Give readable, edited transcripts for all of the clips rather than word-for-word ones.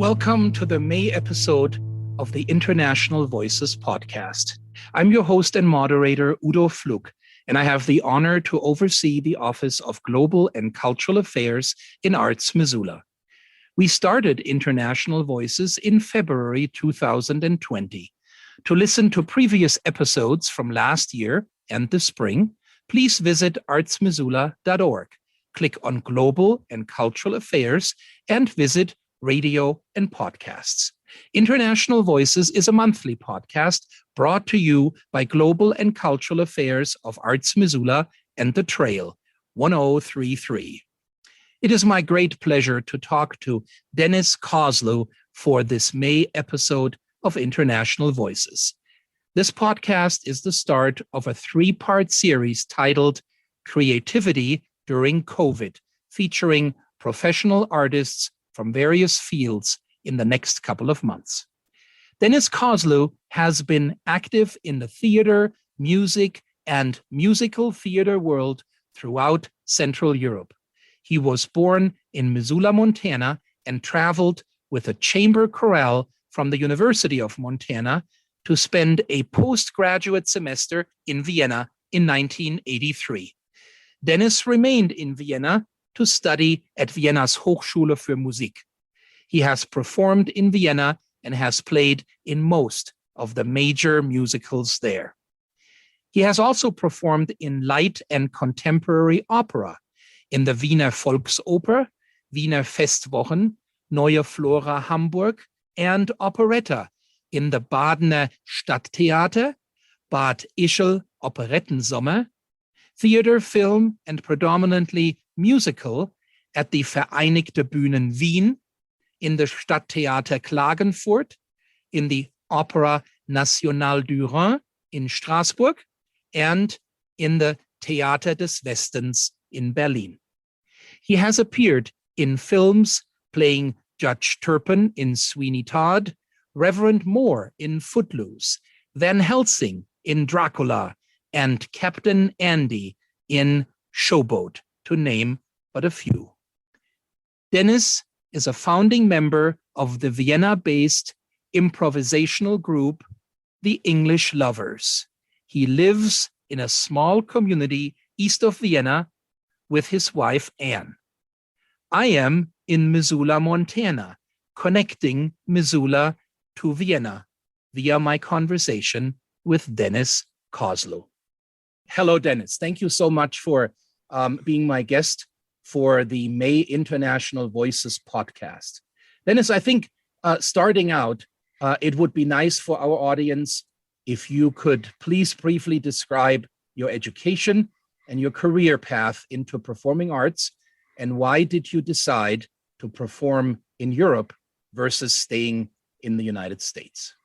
Welcome to the May episode of the International Voices podcast. I'm your host and moderator, Udo Fluck, and I have the honor to oversee the Office of Global and Cultural Affairs in Arts Missoula. We started International Voices in February 2020. To listen to previous episodes from last year and the spring, please visit artsmissoula.org. Click on Global and Cultural Affairs and visit Radio and Podcasts. International Voices is a monthly podcast brought to you by Global and Cultural Affairs of Arts Missoula and The Trail, 1033. It is my great pleasure to talk to Dennis Kozeluh for this May episode of International Voices. This podcast is the start of a three-part series titled Creativity During COVID, featuring professional artists from various fields in the next couple of months. Dennis Kozeluh has been active in the theater, music, and musical theater world throughout Central Europe. He was born in Missoula, Montana, and traveled with a chamber chorale from the University of Montana to spend a postgraduate semester in Vienna in 1983. Dennis remained in Vienna to study at Vienna's Hochschule für Musik. He has performed in Vienna and has played in most of the major musicals there. He has also performed in light and contemporary opera, in the Wiener Volksoper, Wiener Festwochen, Neue Flora Hamburg, and operetta in the Badener Stadttheater, Bad Ischl Operettensommer, theater, film, and predominantly musical at the Vereinigte Bühnen Wien, in the Stadttheater Klagenfurt, in the Opera Nationale du Rhin in Straßburg, and in the Theater des Westens in Berlin. He has appeared in films playing Judge Turpin in Sweeney Todd, Reverend Moore in Footloose, Van Helsing in Dracula, and Captain Andy in Showboat, to name but a few. Dennis is a founding member of the Vienna-based improvisational group, the English Lovers. He lives in a small community east of Vienna with his wife, Anne. I am in Missoula, Montana, connecting Missoula to Vienna via my conversation with Dennis Kozeluh. Hello, Dennis. Thank you so much for being my guest for the May International Voices podcast. Dennis, I think starting out, it would be nice for our audience if you could please briefly describe your education and your career path into performing arts, and why did you decide to perform in Europe versus staying in the United States?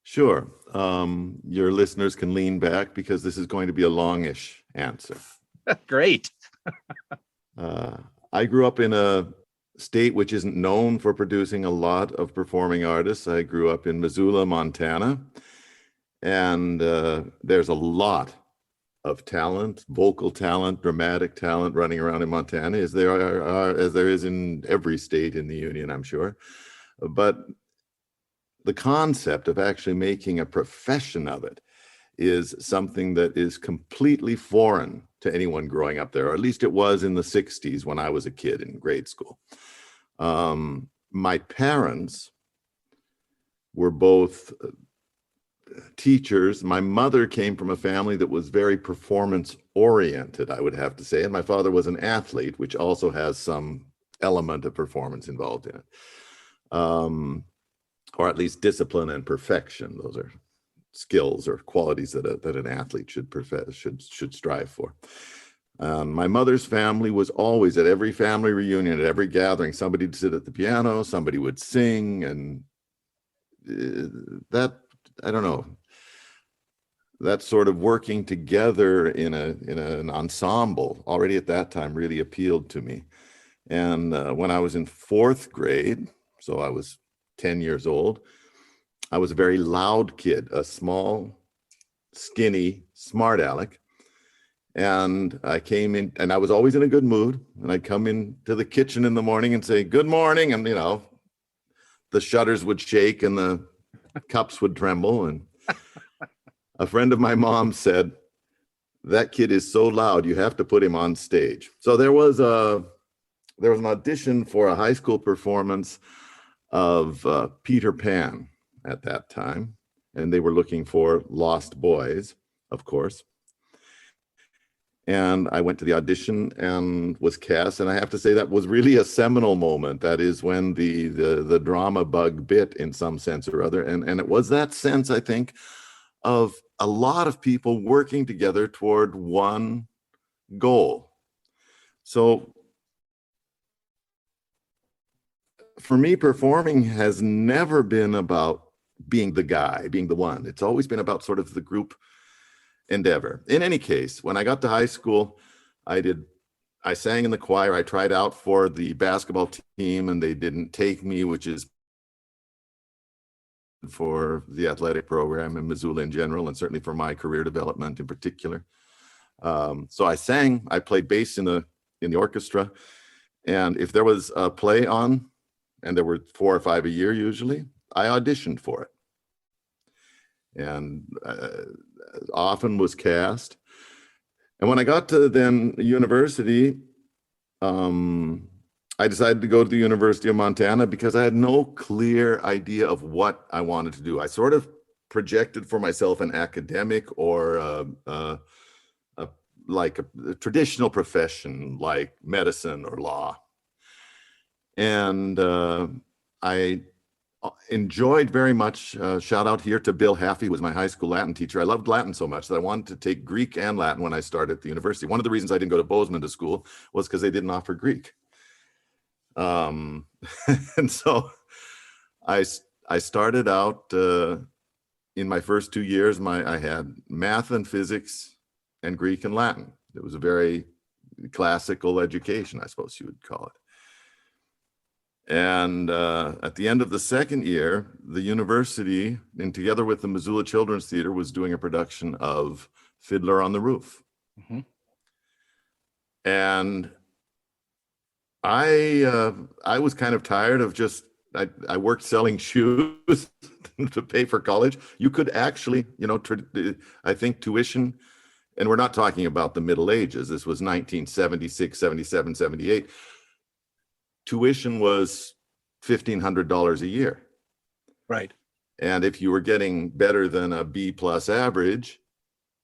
Sure. Your listeners can lean back because this is going to be a longish answer. Great. I grew up in a state which isn't known for producing a lot of performing artists. I grew up in Missoula, Montana, and there's a lot of talent, vocal talent, dramatic talent running around in Montana, as there is in every state in the Union, I'm sure. But the concept of actually making a profession of it is something that is completely foreign to anyone growing up there, or at least it was in the 60s when I was a kid in grade school. My parents were both teachers. My mother came from a family that was very performance oriented, I would have to say, and my father was an athlete, which also has some element of performance involved in it, or at least discipline and perfection. Those are skills or qualities that an athlete should strive for. My mother's family was always at every family reunion, at every gathering, somebody would sit at the piano, somebody would sing, and that, I don't know, that sort of working together in an ensemble already at that time really appealed to me. And when I was in fourth grade, so I was 10 years old, I was a very loud kid, a small, skinny, smart aleck. And I came in, and I was always in a good mood. And I'd come into the kitchen in the morning and say, "Good morning." And, the shutters would shake and the cups would tremble. And a friend of my mom said, "That kid is so loud, you have to put him on stage." So there was an audition for a high school performance of Peter Pan at that time, and they were looking for lost boys, of course. And I went to the audition and was cast, and I have to say that was really a seminal moment. That is when the drama bug bit in some sense or other, and it was that sense, I think, of a lot of people working together toward one goal. So for me, performing has never been about being the guy, being the one. It's always been about sort of the group endeavor. In any case, when I got to high school, I sang in the choir. I tried out for the basketball team and they didn't take me, which is for the athletic program in Missoula in general, and certainly for my career development in particular. So I sang, I played bass in the orchestra. And if there was a play on, and there were 4 or 5 a year usually, I auditioned for it. And often was cast. And when I got to then university, I decided to go to the University of Montana because I had no clear idea of what I wanted to do. I sort of projected for myself an academic or like a traditional profession like medicine or law. And I enjoyed very much, shout out here to Bill Haffey, who was my high school Latin teacher. I loved Latin so much that I wanted to take Greek and Latin when I started at the university. One of the reasons I didn't go to Bozeman to school was because they didn't offer Greek. And so I started out in my first 2 years, I had math and physics and Greek and Latin. It was a very classical education, I suppose you would call it. And at the end of the second year, the university, and together with the Missoula Children's Theater, was doing a production of Fiddler on the Roof. Mm-hmm. And I was kind of tired of just, I worked selling shoes to pay for college. You could actually, I think tuition, and we're not talking about the Middle Ages. This was 1976, 77, 78. Tuition was $1,500 a year. Right. And if you were getting better than a B+ average,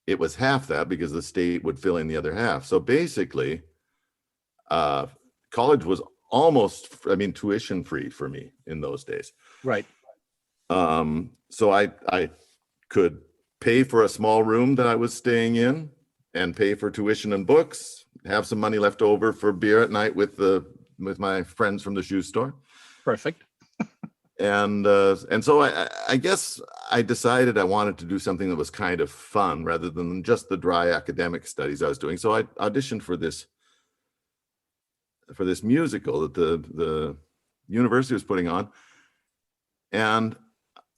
it was half that because the state would fill in the other half. So basically, college was almost, tuition free for me in those days. Right. So I could pay for a small room that I was staying in and pay for tuition and books, have some money left over for beer at night with my friends from the shoe store. Perfect. And so I guess I decided I wanted to do something that was kind of fun rather than just the dry academic studies I was doing. So I auditioned for this musical that the university was putting on. And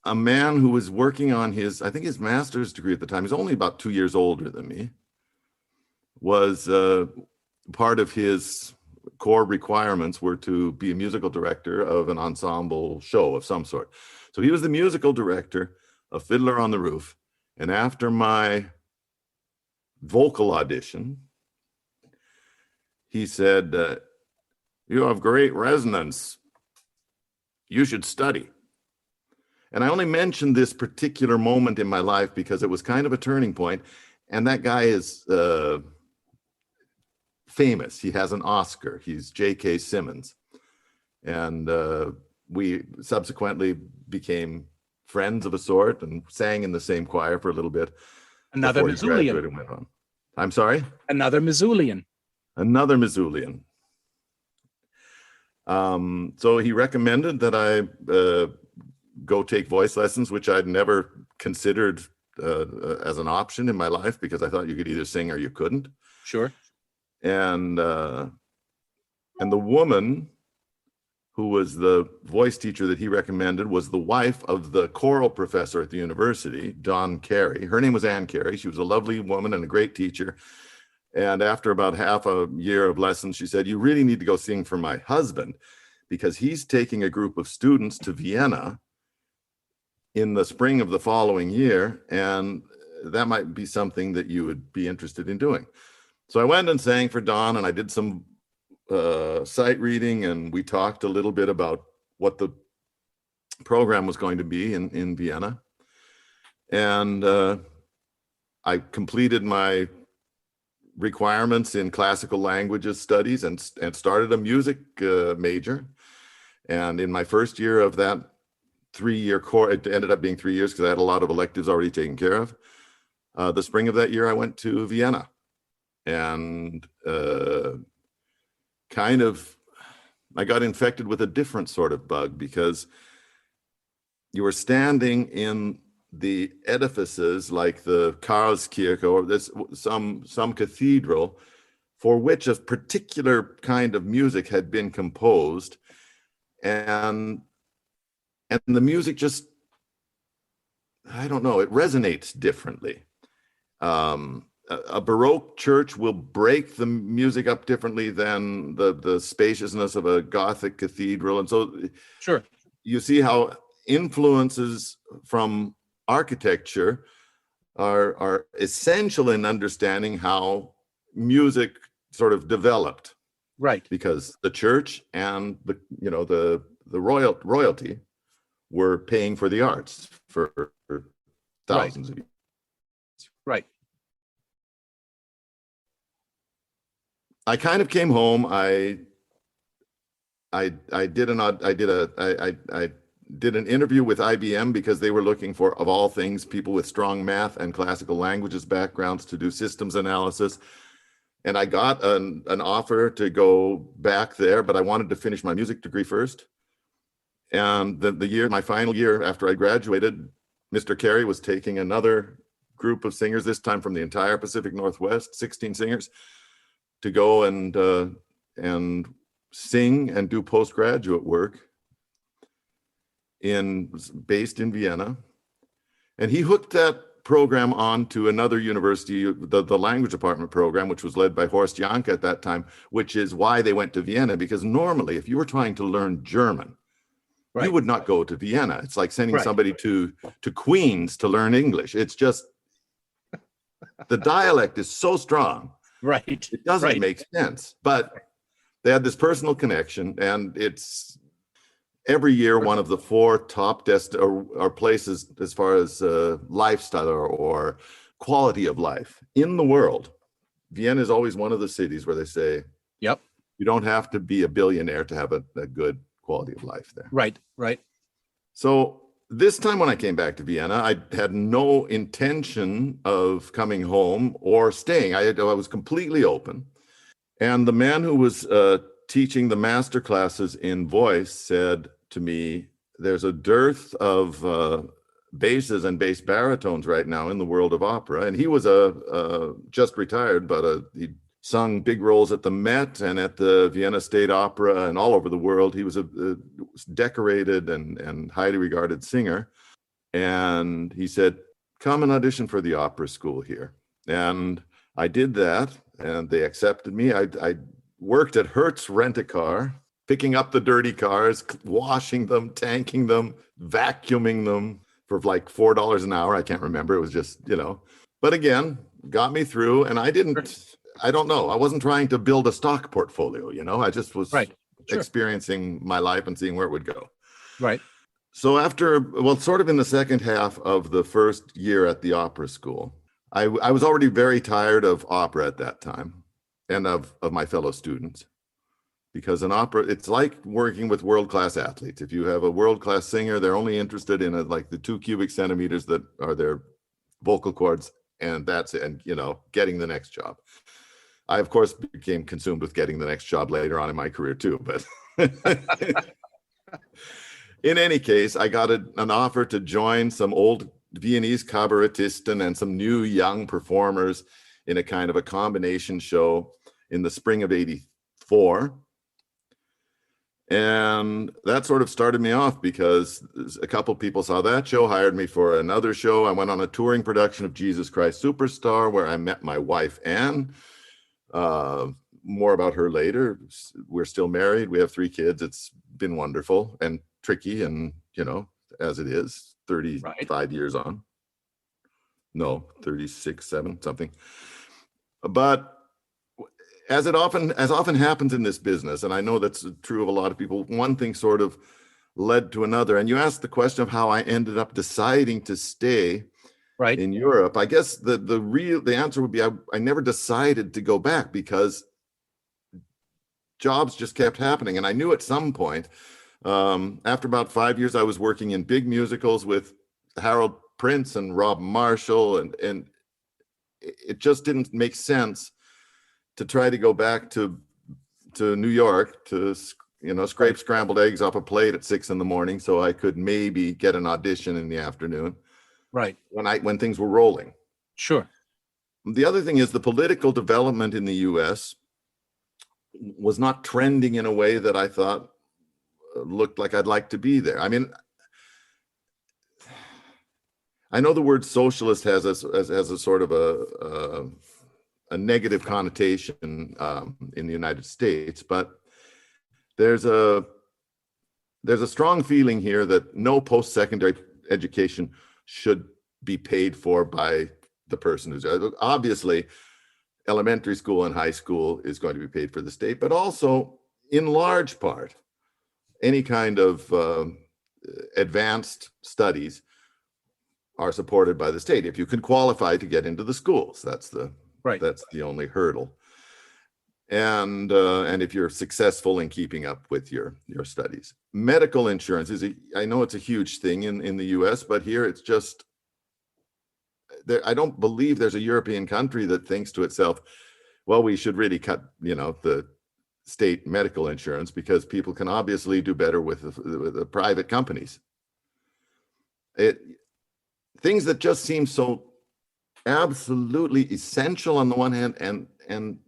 a man who was working on his master's degree at the time, he's only about 2 years older than me, was part of his core requirements were to be a musical director of an ensemble show of some sort. So he was the musical director of Fiddler on the Roof. And after my vocal audition, he said, "You have great resonance. You should study." And I only mentioned this particular moment in my life because it was kind of a turning point. And that guy is famous. He has an Oscar. He's J.K. Simmons. And we subsequently became friends of a sort and sang in the same choir for a little bit. Another Missoulian. Went on. I'm sorry? Another Missoulian. Another Missoulian. So he recommended that I go take voice lessons, which I'd never considered as an option in my life because I thought you could either sing or you couldn't. Sure. And the woman who was the voice teacher that he recommended was the wife of the choral professor at the university, Dawn Carey. Her name was Ann Carey. She was a lovely woman and a great teacher. And after about half a year of lessons, she said, "You really need to go sing for my husband because he's taking a group of students to Vienna in the spring of the following year, and that might be something that you would be interested in doing. So I went and sang for Don, and I did some sight reading, and we talked a little bit about what the program was going to be in Vienna. And I completed my requirements in classical languages studies and started a music major. And in my first year of that 3-year course, it ended up being 3 years because I had a lot of electives already taken care of. The spring of that year, I went to Vienna, and I got infected with a different sort of bug, because you were standing in the edifices like the Karlskirche or some cathedral for which a particular kind of music had been composed, and the music just, I don't know, it resonates differently. A Baroque church will break the music up differently than the spaciousness of a Gothic cathedral. And so Sure, you see how influences from architecture are essential in understanding how music sort of developed. right. Because the church and the royalty were paying for the arts for thousands of years. Right. I kind of came home. I did an interview with IBM because they were looking for, of all things, people with strong math and classical languages backgrounds to do systems analysis. And I got an offer to go back there, but I wanted to finish my music degree first. And my final year after I graduated, Mr. Carey was taking another group of singers, this time from the entire Pacific Northwest, 16 singers, to go and sing and do postgraduate work based in Vienna. And he hooked that program on to another university, the language department program, which was led by Horst Janke at that time, which is why they went to Vienna, because normally if you were trying to learn German, you would not go to Vienna. It's like sending somebody to Queens to learn English. It's just, the dialect is so strong. Right. It doesn't make sense. But they had this personal connection, and it's every year one of the 4 top or places as far as lifestyle or quality of life in the world. Vienna is always one of the cities where they say, yep, you don't have to be a billionaire to have a good quality of life there. Right. So this time when I came back to Vienna, I had no intention of coming home or staying. I was completely open. And the man who was teaching the master classes in voice said to me, there's a dearth of basses and bass baritones right now in the world of opera. And he was just retired, but he sung big roles at the Met and at the Vienna State Opera and all over the world. He was a decorated and highly regarded singer. And he said, come and audition for the opera school here. And I did that, and they accepted me. I worked at Hertz Rent-A-Car, picking up the dirty cars, washing them, tanking them, vacuuming them for like $4 an hour. I can't remember. It was just, but again, got me through. And I don't know. I wasn't trying to build a stock portfolio, I just was experiencing my life and seeing where it would go. Right. So sort of in the second half of the first year at the opera school, I was already very tired of opera at that time and of my fellow students, because an opera, it's like working with world-class athletes. If you have a world-class singer, they're only interested in like the 2 cubic centimeters that are their vocal cords, and that's it, and getting the next job. I, of course, became consumed with getting the next job later on in my career too, but in any case, I got an offer to join some old Viennese cabaretisten and some new young performers in a kind of a combination show in the spring of '84. And that sort of started me off, because a couple people saw that show, hired me for another show. I went on a touring production of Jesus Christ Superstar, where I met my wife, Anne. More about her later. We're still married. We have 3 kids. It's been wonderful and tricky, and as it is, 35 years on. No, 36, 7, something. But as often happens in this business, and I know that's true of a lot of people, one thing sort of led to another. And you asked the question of how I ended up deciding to stay in Europe. I guess the answer would be I never decided to go back, because jobs just kept happening. And I knew at some point, after about 5 years, I was working in big musicals with Harold Prince and Rob Marshall, and it just didn't make sense to try to go back to New York to scrape scrambled eggs off a plate at 6 a.m. so I could maybe get an audition in the afternoon. Right. When things were rolling. Sure. The other thing is the political development in the U.S. was not trending in a way that I thought looked like I'd like to be there. I mean, I know the word socialist has a sort of a negative connotation in the United States, but there's a strong feeling here that no post-secondary education should be paid for by the person who's obviously elementary school and high school is going to be paid for the state, but also in large part any kind of advanced studies are supported by the state if you can qualify to get into the schools. That's the only hurdle. And if you're successful in keeping up with your studies. Medical insurance I know it's a huge thing in the US, but here it's just, I don't believe there's a European country that thinks to itself, well, we should really cut, the state medical insurance, because people can obviously do better with the private companies. Things that just seem so absolutely essential on the one hand, and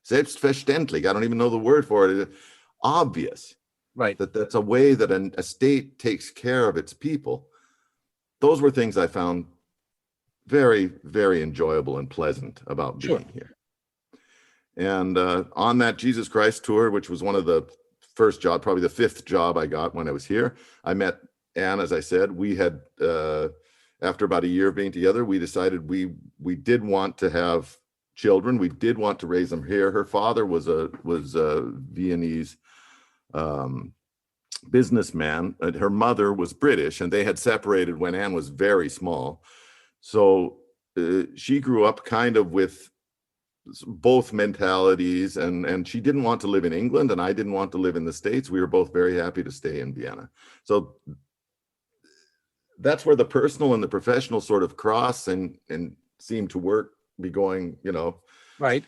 selbstverständlich, I don't even know the word for it, obvious, right? That's a way that a state takes care of its people. Those were things I found very, very enjoyable and pleasant about being here. And on that Jesus Christ tour, which was one of the first job, probably the fifth job I got when I was here, I met Anne, as I said. We had, after about a year of being together, we decided we did want to have children. We did want to raise them here. Her father was a Viennese businessman. Her mother was British, and they had separated when Anne was very small. So she grew up kind of with both mentalities, and she didn't want to live in England, and I didn't want to live in the States. We were both very happy to stay in Vienna. So that's where the personal and the professional sort of cross and seem to be going, right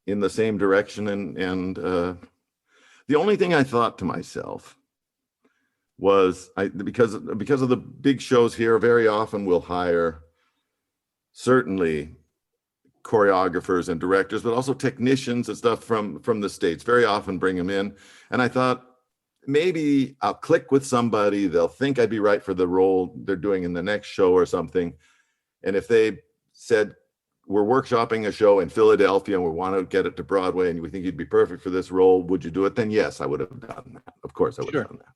in the same direction. And the only thing I thought to myself was, because of the big shows here, very often we'll hire certainly choreographers and directors, but also technicians and stuff from the States. Very often bring them in. And I thought, maybe I'll click with somebody. They'll think I'd be right for the role they're doing in the next show or something. And if they said, we're workshopping a show in Philadelphia and we want to get it to Broadway and we think you'd be perfect for this role, would you do it? Then yes, I would have done that. Of course I would have done that.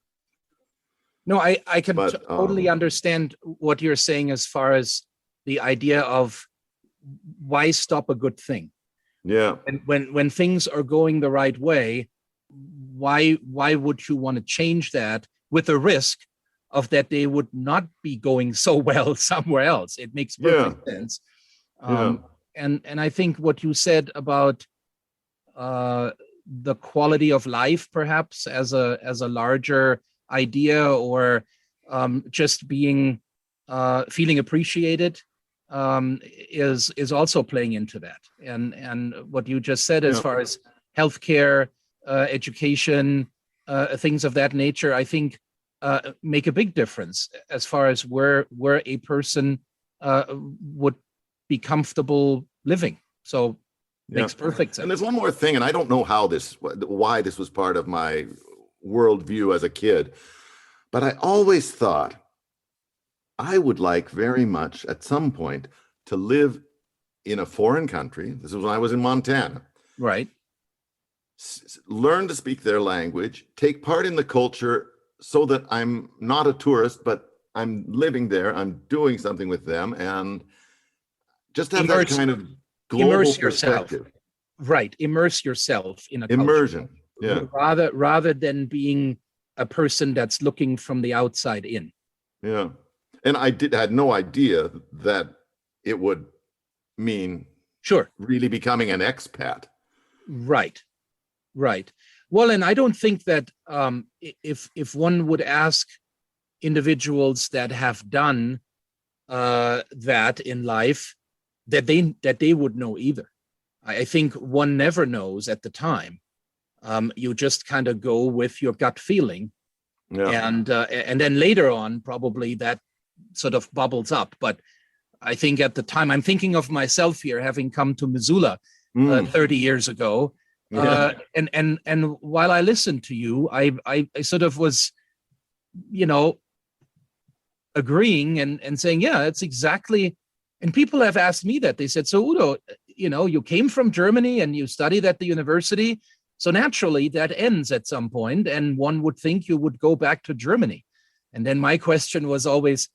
No, I can totally understand what you're saying as far as the idea of why stop a good thing? Yeah. And when things are going the right way, why would you want to change that with the risk of that they would not be going so well somewhere else? It makes perfect sense. And I think what you said about the quality of life, perhaps as a larger idea, or just being feeling appreciated, is also playing into that. And what you just said as far as healthcare, education, things of that nature, I think make a big difference as far as where a person would be comfortable living. So makes perfect sense. And there's one more thing, and I don't know why this was part of my worldview as a kid, but I always thought I would like very much at some point to live in a foreign country. This was when I was in Montana. Right. learn to speak their language, take part in the culture so that I'm not a tourist, but I'm living there, I'm doing something with them, and just have that kind of global immerse yourself. perspective. Right. Immerse yourself in a Immersion. culture. Yeah. Rather than being a person that's looking from the outside in. Yeah. And I had no idea that it would mean really becoming an expat. Right. Right. Well, and I don't think that if one would ask individuals that have done that in life, that they would know either. I think one never knows at the time. You just kind of go with your gut feeling, and then later on, probably that sort of bubbles up. But I think at the time, I'm thinking of myself here, having come to Missoula 30 years ago. And while I listened to you, I sort of was, agreeing and saying, yeah, it's exactly. And people have asked me that. They said, so Udo, you came from Germany and you studied at the university. So naturally that ends at some point, and one would think you would go back to Germany. And then my question was always,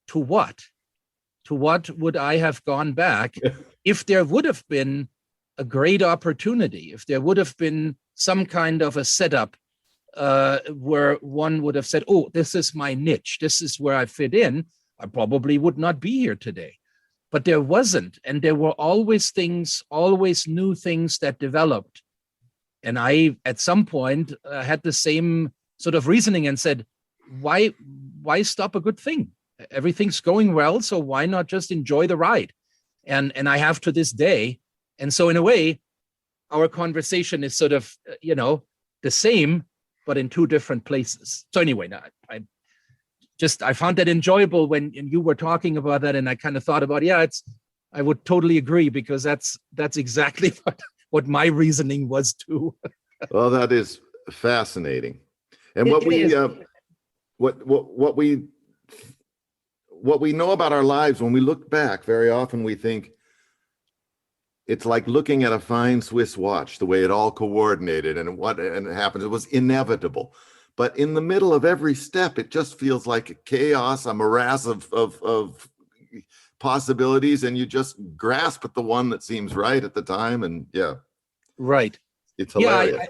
to what? To what would I have gone back if there would have been a great opportunity, if there would have been some kind of a setup where one would have said, oh, this is my niche, this is where I fit in, I probably would not be here today. But there wasn't. And there were always new things that developed. And I, at some point, had the same sort of reasoning and said, why stop a good thing? Everything's going well, so why not just enjoy the ride? And I have to this day. And so in a way, our conversation is sort of, the same, but in two different places. So anyway, I found that enjoyable when you were talking about that, and I kind of thought about, I would totally agree, because that's exactly what my reasoning was too. Well, that is fascinating. And what we know about our lives, when we look back, very often we think it's like looking at a fine Swiss watch, the way it all coordinated and it happens. It was inevitable. But in the middle of every step, it just feels like a chaos, a morass of possibilities, and you just grasp at the one that seems right at the time. And right. It's hilarious.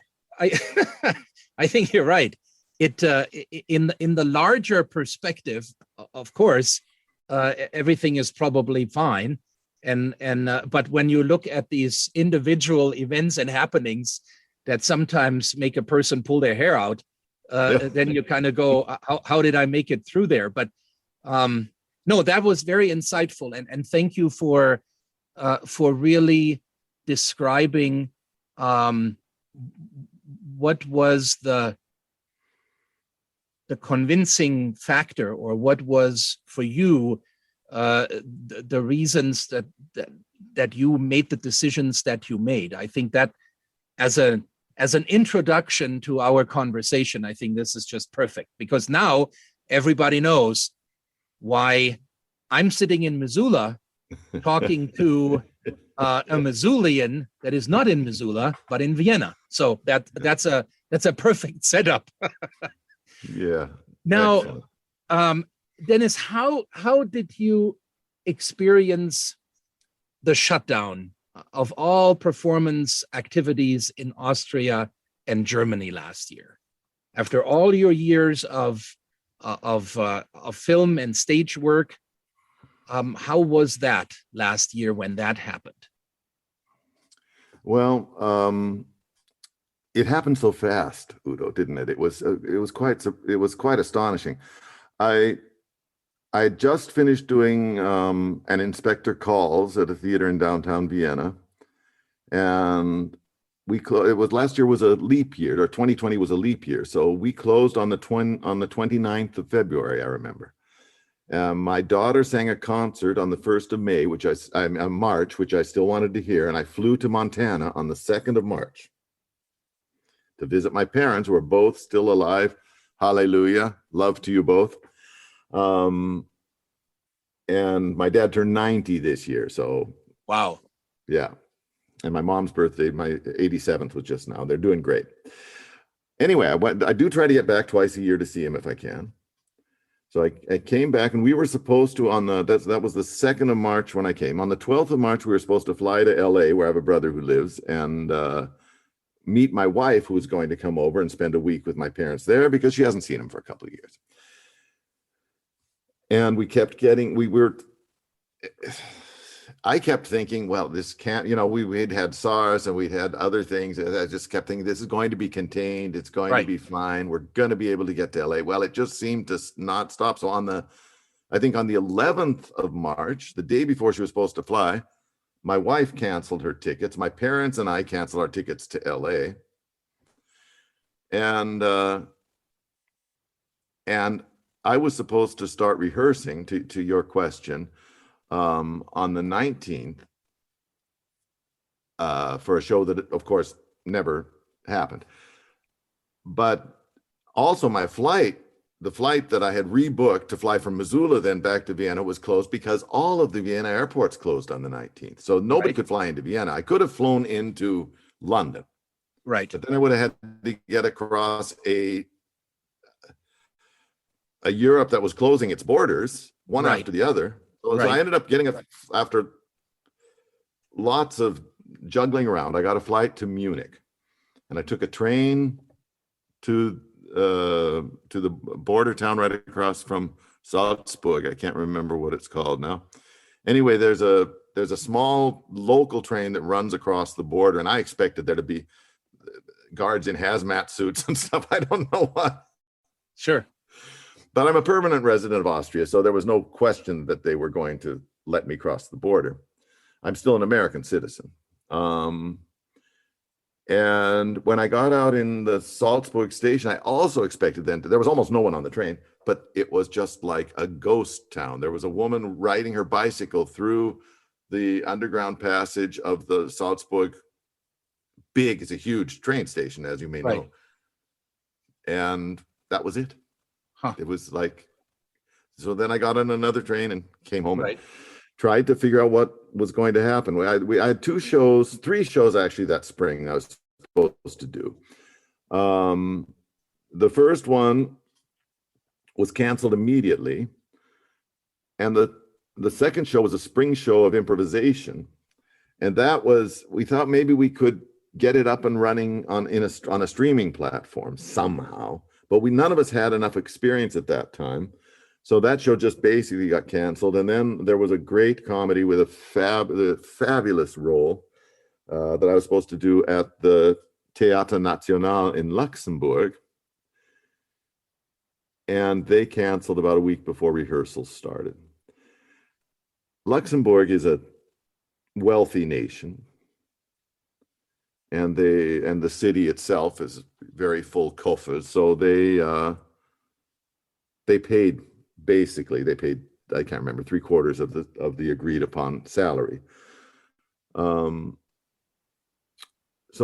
I think you're right. It in the larger perspective, of course, everything is probably fine. But when you look at these individual events and happenings that sometimes make a person pull their hair out, then you kind of go, how did I make it through there? But no, that was very insightful, and thank you for really describing what was the convincing factor, or what was for you the reasons that you made the decisions that you made. I think that as an introduction to our conversation, I think this is just perfect, because now everybody knows why I'm sitting in Missoula talking to a Missoulian that is not in Missoula but in Vienna. So that's a perfect setup. Yeah. Now, Dennis, how did you experience the shutdown of all performance activities in Austria and Germany last year? After all your years of film and stage work, how was that last year when that happened? Well, it happened so fast, Udo, didn't it? It was quite astonishing. I just finished doing an Inspector Calls at a theater in downtown Vienna, and it was last year was a leap year, or 2020 was a leap year, so we closed on the 29th of February, I remember. My daughter sang a concert on the 1st of May, March, which I still wanted to hear, and I flew to Montana on the 2nd of March to visit my parents, who are both still alive. Hallelujah, love to you both. And my dad turned 90 this year, so wow. Yeah. And my mom's birthday, my 87th was just now. They're doing great. Anyway, I do try to get back twice a year to see him if I can. So I came back, and we were supposed to that was the 2nd of March when I came. On the 12th of March, we were supposed to fly to LA, where I have a brother who lives, and meet my wife, who was going to come over and spend a week with my parents there because she hasn't seen him for a couple of years. And I kept thinking, well, this can't, we'd had SARS and we'd had other things. I just kept thinking, this is going to be contained. It's going to be fine. We're going to be able to get to LA. Well, it just seemed to not stop. So I think on the 11th of March, the day before she was supposed to fly, my wife canceled her tickets. My parents and I canceled our tickets to LA. And I was supposed to start rehearsing, to your question, on the 19th for a show that, of course, never happened. But also my the flight that I had rebooked to fly from Missoula then back to Vienna was closed because all of the Vienna airports closed on the 19th. So nobody could fly into Vienna. I could have flown into London. Right. But then I would have had to get across a Europe that was closing its borders, one after the other. So I ended up getting after lots of juggling around, I got a flight to Munich, and I took a train to the border town right across from Salzburg. I can't remember what it's called now. Anyway, there's a small local train that runs across the border, and I expected there to be guards in hazmat suits and stuff. I don't know what. Sure. But I'm a permanent resident of Austria, so there was no question that they were going to let me cross the border. I'm still an American citizen. And when I got out in the Salzburg station, I also expected there was almost no one on the train, but it was just like a ghost town. There was a woman riding her bicycle through the underground passage of the Salzburg. It's a huge train station, as you may know. And that was it. It was like, so then I got on another train and came home and tried to figure out what was going to happen. I had 3 shows actually that spring I was supposed to do. The first one was canceled immediately. And the second show was a spring show of improvisation. And we thought maybe we could get it up and running on a streaming platform somehow. But none of us had enough experience at that time. So that show just basically got canceled. And then there was a great comedy with a fabulous role that I was supposed to do at the Théâtre National in Luxembourg. And they canceled about a week before rehearsals started. Luxembourg is a wealthy nation. And the city itself is very full coffers. So they paid, I can't remember, 3/4 of the agreed upon salary. So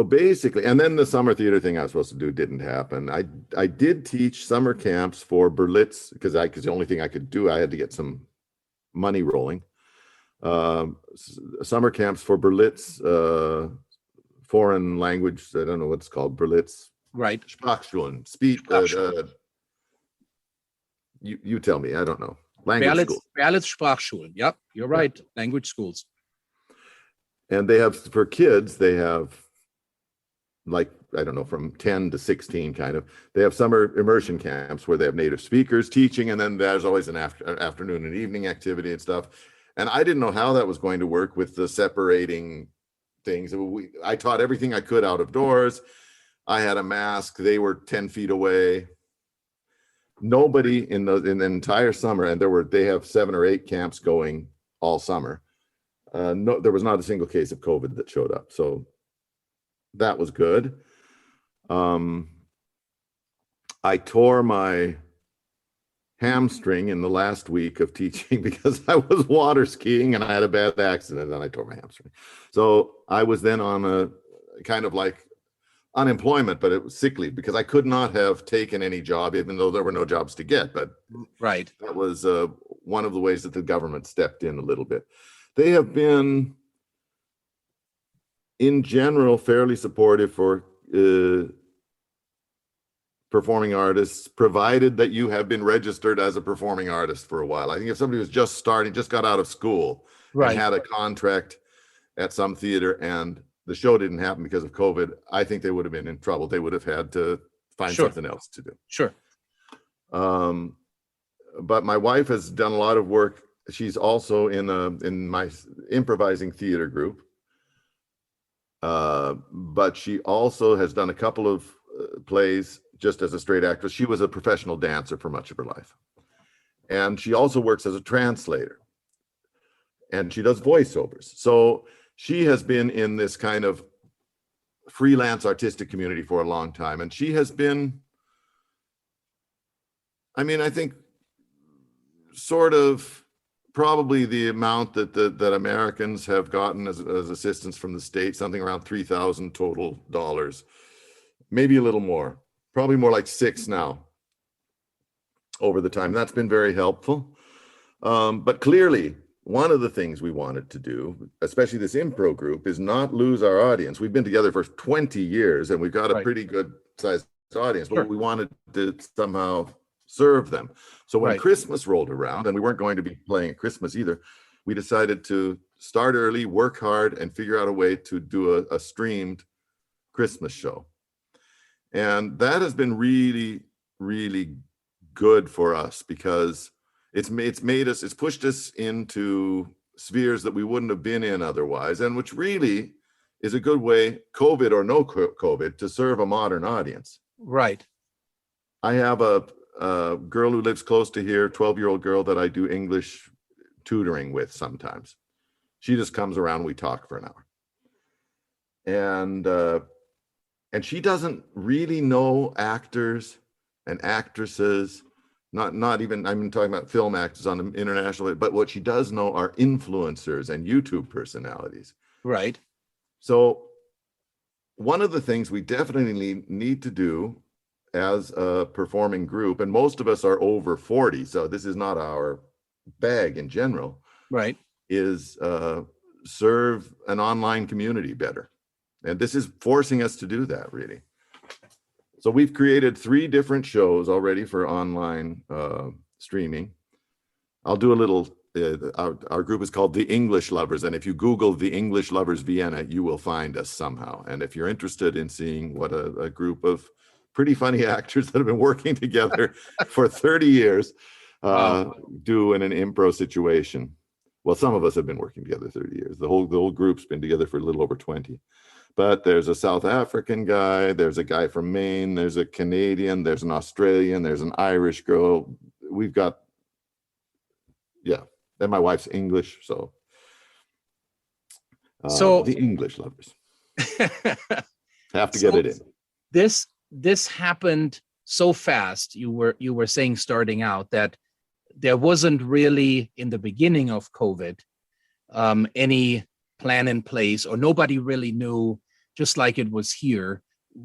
basically, and then the summer theater thing I was supposed to do didn't happen. I did teach summer camps for Berlitz because the only thing I could do, I had to get some money rolling. Summer camps for Berlitz, foreign language, I don't know what it's called, Berlitz. Right. Sprachschulen. You tell me, I don't know. Language schools. Berlitz Sprachschulen. Yep, you're right. Yeah. Language schools. And they have, for kids, they have like, I don't know, from 10 to 16 kind of. They have summer immersion camps where they have native speakers teaching, and then there's always an afternoon and evening activity and stuff. And I didn't know how that was going to work with the separating things. I taught everything I could out of doors. I had a mask. They were 10 feet away. Nobody in the entire summer, and they have 7 or 8 camps going all summer. There was not a single case of COVID that showed up. So that was good. I tore my hamstring in the last week of teaching because I was water skiing and I had a bad accident and I tore my hamstring. So I was then on a kind of like unemployment, but it was sick leave because I could not have taken any job, even though there were no jobs to get. But that was one of the ways that the government stepped in a little bit. They have been in general, fairly supportive for performing artists, provided that you have been registered as a performing artist for a while. I think if somebody was just starting, just got out of school and had a contract at some theater and the show didn't happen because of COVID, I think they would have been in trouble. They would have had to find something else to do. Sure. But my wife has done a lot of work. She's also in my improvising theater group. But she also has done a couple of plays just as a straight actress. She was a professional dancer for much of her life. And she also works as a translator. And she does voiceovers. So she has been in this kind of freelance artistic community for a long time. And she has been, I mean, I think sort of probably the amount that Americans have gotten as assistance from the state, something around $3,000 total dollars, maybe a little more, probably more like $6 now over the time. That's been very helpful. But clearly, one of the things we wanted to do, especially this impro group, is not lose our audience. We've been together for 20 years and we've got a pretty good sized audience, but we wanted to somehow serve them. So when Christmas rolled around, and we weren't going to be playing at Christmas either, we decided to start early, work hard, and figure out a way to do a streamed Christmas show. And that has been really, really good for us because it's pushed us into spheres that we wouldn't have been in otherwise, and which really is a good way, COVID or no COVID, to serve a modern audience. Right. I have a girl who lives close to here, 12-year-old girl that I do English tutoring with sometimes. She just comes around, we talk for an hour. And she doesn't really know actors and actresses, not even, I'm talking about film actors on the international, but what she does know are influencers and YouTube personalities. Right. So one of the things we definitely need to do as a performing group, and most of us are over 40, so this is not our bag in general, right, is serve an online community better. And this is forcing us to do that, really. So we've created 3 different shows already for online streaming. I'll do a little, our group is called The English Lovers. And if you Google The English Lovers Vienna, you will find us somehow. And if you're interested in seeing what a group of pretty funny actors that have been working together for 30 years do in an impro situation. Well, some of us have been working together 30 years. The whole group's been together for a little over 20. But there's a South African guy, there's a guy from Maine, there's a Canadian, there's an Australian, there's an Irish girl. We've got, and my wife's English, so The English Lovers. Have to get it in. This happened so fast. You were saying starting out that there wasn't really in the beginning of COVID any plan in place, or nobody really knew, just like it was here,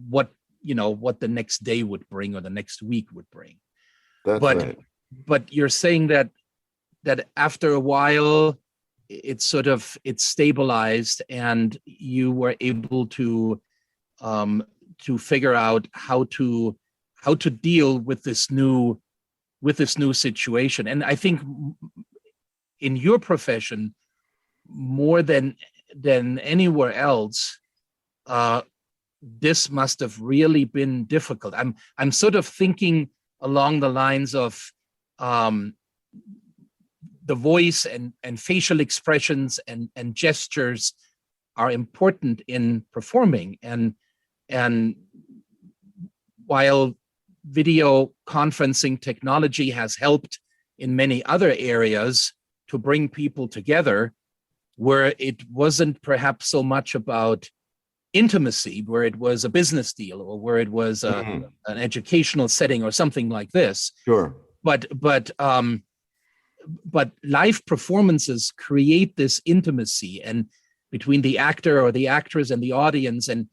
what the next day would bring or the next week would bring. That's right. But you're saying that after a while it stabilized and you were able to figure out how to deal with this new situation. And I think in your profession, more than anywhere else, this must have really been difficult. I'm sort of thinking along the lines of the voice and facial expressions and gestures are important in performing, and while video conferencing technology has helped in many other areas to bring people together, where it wasn't perhaps so much about intimacy, where it was a business deal or where it was an educational setting or something like this. Sure. But live performances create this intimacy and between the actor or the actress and the audience, and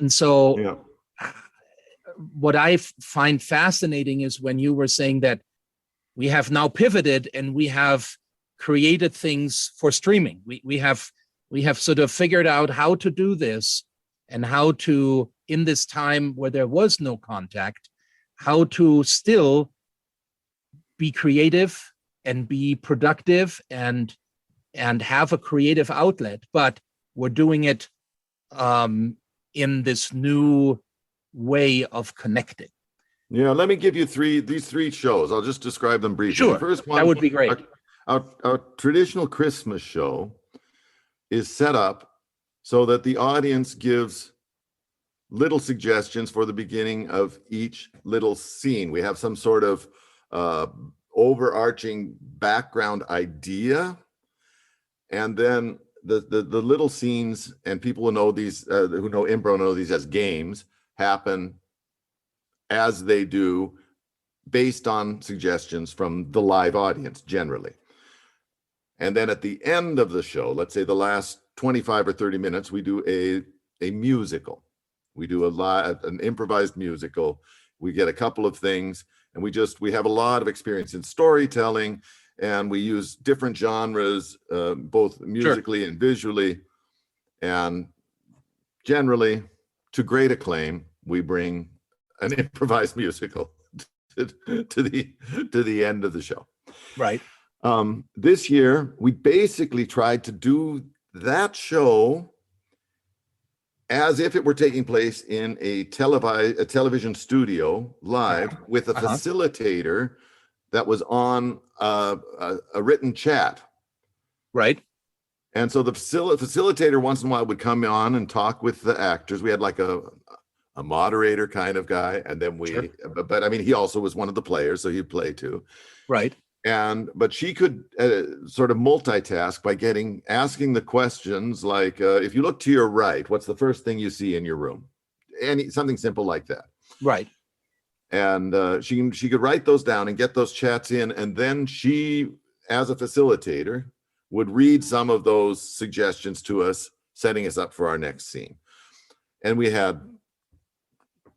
so what I find fascinating is when you were saying that we have now pivoted and we have created things for streaming. We have we have sort of figured out how to do this and how to, in this time where there was no contact, how to still be creative and be productive and have a creative outlet, but we're doing it in this new way of connecting. Yeah, let me give you these three shows. I'll just describe them briefly. Sure, The first one, that would be great. Our traditional Christmas show is set up so that the audience gives little suggestions for the beginning of each little scene. We have some sort of overarching background idea, and then the little scenes, and people who know these, who know improv know these as games, happen as they do based on suggestions from the live audience generally. And then at the end of the show, let's say the last 25 or 30 minutes, we do a musical. We do an improvised musical. We get a couple of things, and we have a lot of experience in storytelling, and we use different genres, both musically and visually. And generally, to great acclaim, we bring an improvised musical to the end of the show. Right. This year, we basically tried to do that show as if it were taking place in a television studio live with a facilitator that was on a written chat. Right. And so the facilitator once in a while would come on and talk with the actors. We had like a moderator kind of guy, and then but I mean, he also was one of the players, so he'd play too. Right. But she could sort of multitask by asking the questions like, if you look to your right, what's the first thing you see in your room? Something simple like that. Right. And she could write those down and get those chats in, and then she, as a facilitator, would read some of those suggestions to us, setting us up for our next scene. And we had,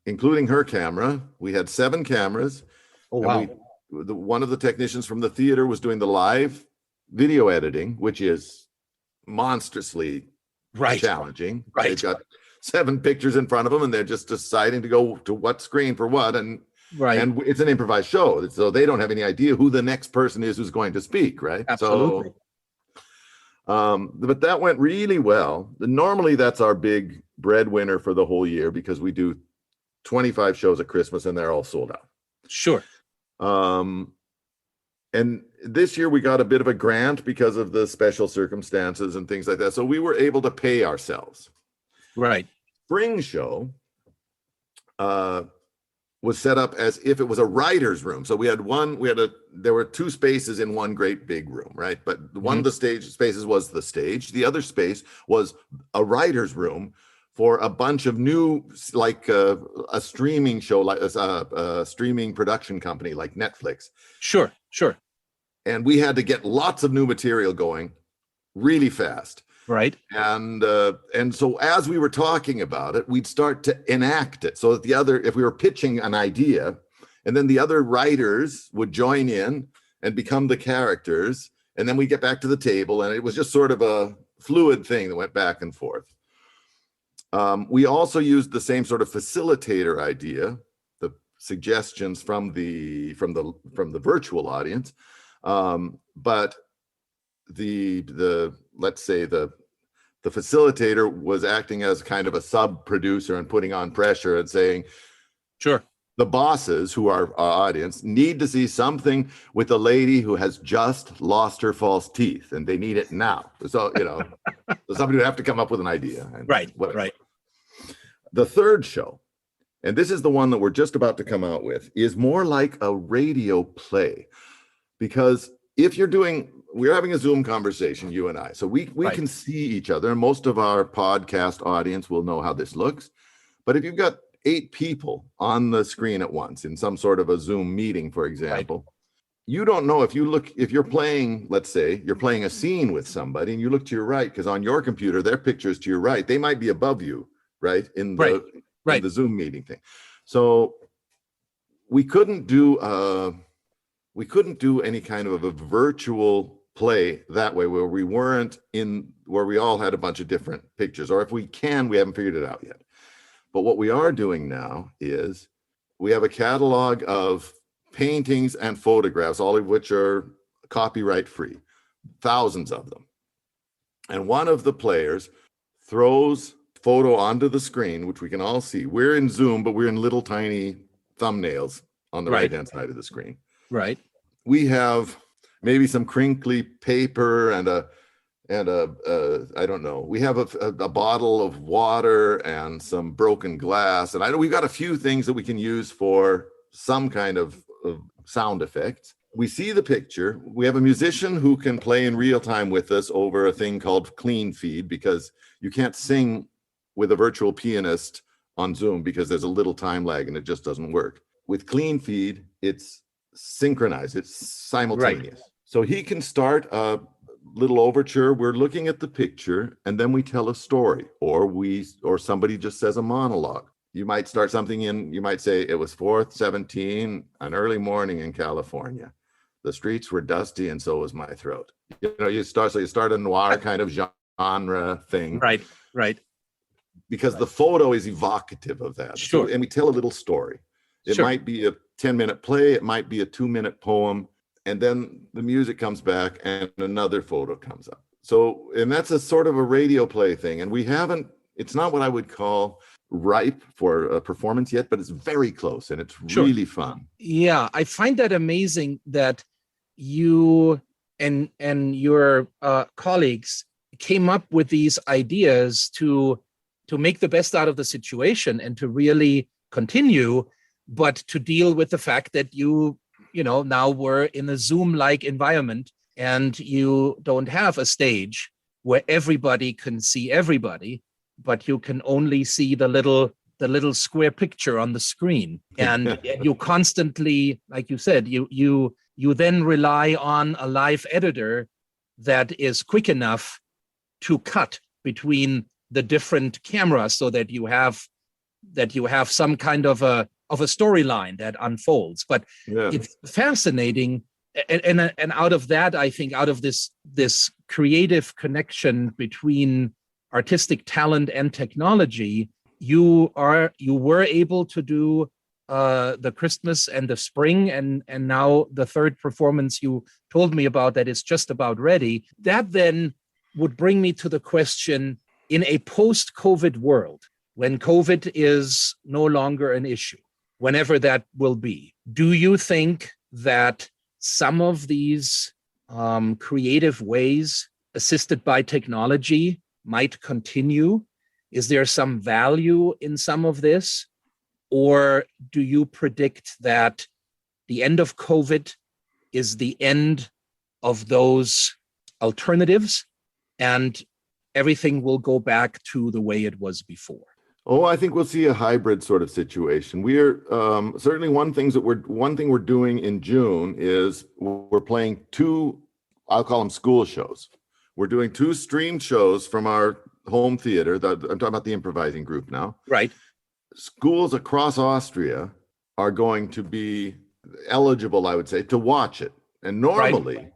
including her camera, we had 7 cameras. Oh, wow. One of the technicians from the theater was doing the live video editing, which is monstrously challenging. Right. They've got 7 pictures in front of them, and they're just deciding to go to what screen for what. And it's an improvised show, so they don't have any idea who the next person is who's going to speak, right? Absolutely. So, but that went really well. Normally, that's our big breadwinner for the whole year, because we do 25 shows at Christmas and they're all sold out. Sure. And this year we got a bit of a grant because of the special circumstances and things like that. So we were able to pay ourselves. Right. Spring show was set up as if it was a writer's room. So there were 2 spaces in one great big room, right? But one of the spaces was the stage. The other space was a writer's room for a bunch of new, like a streaming show, like a streaming production company like Netflix. Sure. And we had to get lots of new material going really fast. Right. And so as we were talking about it, we'd start to enact it. So that if we were pitching an idea, and then the other writers would join in and become the characters, and then we get back to the table, and it was just sort of a fluid thing that went back and forth. We also used the same sort of facilitator idea, the suggestions from the virtual audience, but let's say the facilitator was acting as kind of a sub producer and putting on pressure and saying, sure, the bosses, who are our audience, need to see something with a lady who has just lost her false teeth, and they need it now. So, so somebody would have to come up with an idea. Right. The third show, and this is the one that we're just about to come out with, is more like a radio play, because we're having a Zoom conversation, you and I, so we can see each other, and most of our podcast audience will know how this looks. But if you've got 8 people on the screen at once in some sort of a Zoom meeting, for example, you don't know if you're playing, let's say you're playing a scene with somebody and you look to your right, because on your computer, their picture's to your right. They might be above you, right? In the Zoom meeting thing. So we couldn't do any kind of a virtual play that way, where we all had a bunch of different pictures, or if we haven't figured it out yet. But what we are doing now is we have a catalog of paintings and photographs, all of which are copyright free, thousands of them. And one of the players throws photo onto the screen, which we can all see. We're in Zoom, but we're in little tiny thumbnails on the right-hand side of the screen. Right. We have maybe some crinkly paper and I don't know. We have a bottle of water and some broken glass. And we've got a few things that we can use for some kind of sound effects. We see the picture. We have a musician who can play in real time with us over a thing called clean feed, because you can't sing with a virtual pianist on Zoom because there's a little time lag and it just doesn't work. With clean feed, it's synchronized, it's simultaneous. Right. So he can start a little overture. We're looking at the picture and then we tell a story, or somebody just says a monologue. You might start something you might say, it was 4/17, an early morning in California. The streets were dusty and so was my throat. You start a noir kind of genre thing. Right. Because the photo is evocative of that. Sure. And we tell a little story. It might be a 10-minute play, it might be a 2-minute poem, and then the music comes back and another photo comes up. So, and that's a sort of a radio play thing. And it's not what I would call ripe for a performance yet, but it's very close and it's really fun. Yeah, I find that amazing that you and your colleagues came up with these ideas to make the best out of the situation and to really continue, but to deal with the fact that you now we're in a Zoom-like environment and you don't have a stage where everybody can see everybody, but you can only see the little square picture on the screen. And you constantly, like you said, you then rely on a live editor that is quick enough to cut between the different cameras so that you have some kind of a storyline that unfolds. But it's fascinating. And out of that, I think, out of this creative connection between artistic talent and technology, you were able to do the Christmas and the spring, and now the third performance you told me about that is just about ready. That then would bring me to the question, in a post-COVID world, when COVID is no longer an issue, whenever that will be, do you think that some of these creative ways assisted by technology might continue? Is there some value in some of this? Or do you predict that the end of COVID is the end of those alternatives and everything will go back to the way it was before? Oh, I think we'll see a hybrid sort of situation. We're certainly one thing we're doing in June is we're playing 2, I'll call them school shows. We're doing 2 streamed shows from our home theater. I'm talking about the improvising group now. Right. Schools across Austria are going to be eligible, I would say, to watch it. And normally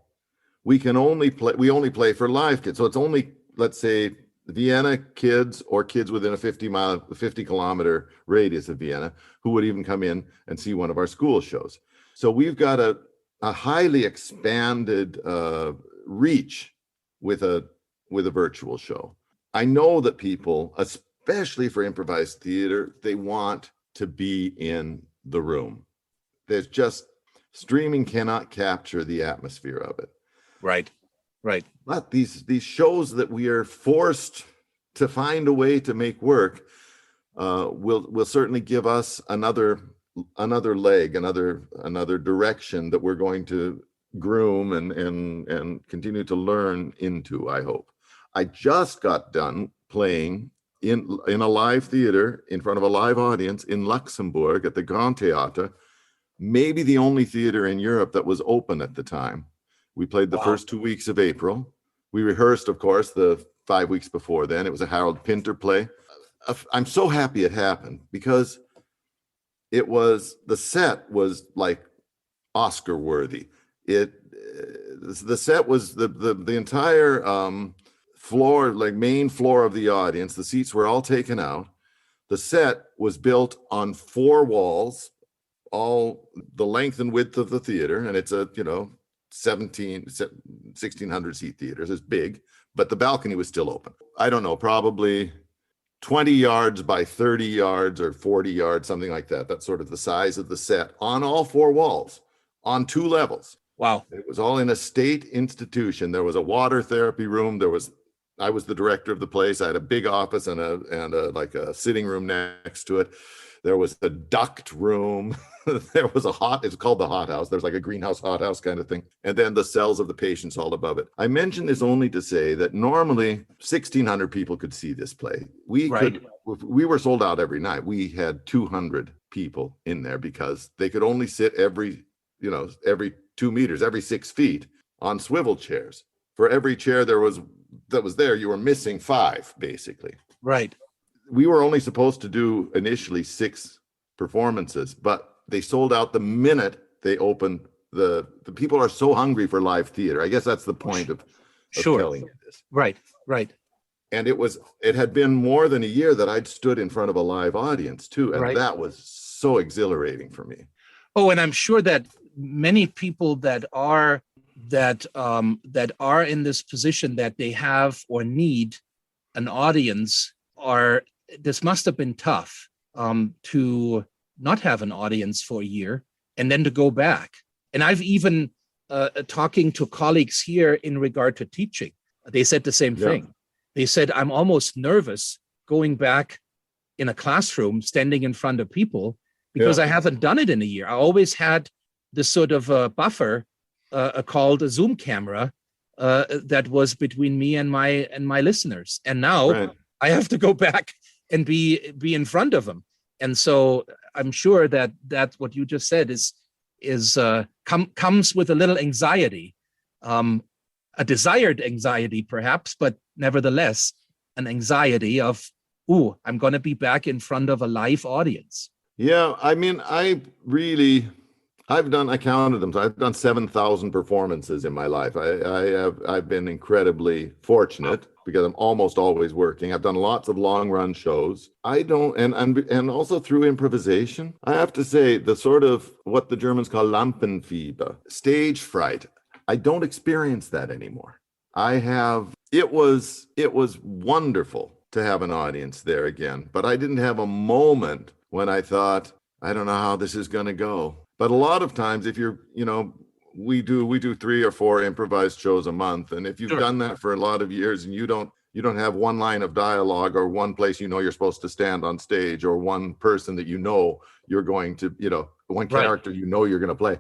we only play for live kids. So it's only, let's say, Vienna kids or kids within a 50-kilometer radius of Vienna who would even come in and see one of our school shows. So we've got a highly expanded reach with a virtual show. I know that people, especially for improvised theater, they want to be in the room. There's just, streaming cannot capture the atmosphere of it. Right. But these shows that we are forced to find a way to make work will certainly give us another leg, another direction that we're going to groom and continue to learn into, I hope. I just got done playing in a live theater in front of a live audience in Luxembourg at the Grand Theater, maybe the only theater in Europe that was open at the time. We played the first 2 weeks of April. We rehearsed, of course, the 5 weeks before then. It was a Harold Pinter play. I'm so happy it happened because the set was like Oscar worthy. The the set was the entire floor, like main floor of the audience. The seats were all taken out. The set was built on 4 walls, all the length and width of the theater, and it's a 1,600 seat theaters. It's big, but the balcony was still open. I don't know, probably 20 yards by 30 yards or 40 yards, something like that. That's sort of the size of the set on all 4 walls on 2 levels. Wow. It was all in a state institution. There was a water therapy room. I was the director of the place. I had a big office and a like a sitting room next to it. There was a duct room. There was it's called the hothouse. There's like a greenhouse hothouse kind of thing. And then the cells of the patients all above it. I mention this only to say that normally 1,600 people could see this play. We were sold out every night. We had 200 people in there because they could only sit every 2 meters, every 6 feet on swivel chairs. For every chair that was there, you were missing 5, basically. Right. We were only supposed to do initially 6 performances, but they sold out the minute they opened. The people are so hungry for live theater. I guess that's the point of telling you this. Right. And it had been more than a year that I'd stood in front of a live audience too, and that was so exhilarating for me. Oh, and I'm sure that many people that are in this position that they have or need an audience this must have been tough to not have an audience for a year and then to go back. And I've even talking to colleagues here in regard to teaching, they said the same thing. They said, I'm almost nervous going back in a classroom, standing in front of people, because I haven't done it in a year. I always had this sort of buffer called a Zoom camera that was between me and my listeners. And now I have to go back and be in front of them. And so I'm sure that what you just said comes with a little anxiety, a desired anxiety perhaps, but nevertheless an anxiety of, I'm going to be back in front of a live audience. Yeah, I mean, I counted them. So I've done 7,000 performances in my life. I've been incredibly fortunate because I'm almost always working. I've done lots of long run shows. And also through improvisation, I have to say the sort of what the Germans call Lampenfieber, stage fright. I don't experience that anymore. It was wonderful to have an audience there again, but I didn't have a moment when I thought, I don't know how this is going to go. But a lot of times, if you're, we do 3 or 4 improvised shows a month, and if you've done that for a lot of years, and you don't have one line of dialogue or one place you're supposed to stand on stage, or one person that you're going to, one character you're going to play.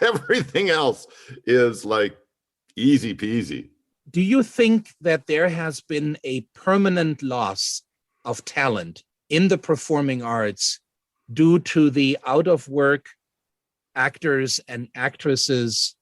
Everything else is like easy peasy. Do you think that there has been a permanent loss of talent in the performing arts due to the out of work actors and actresses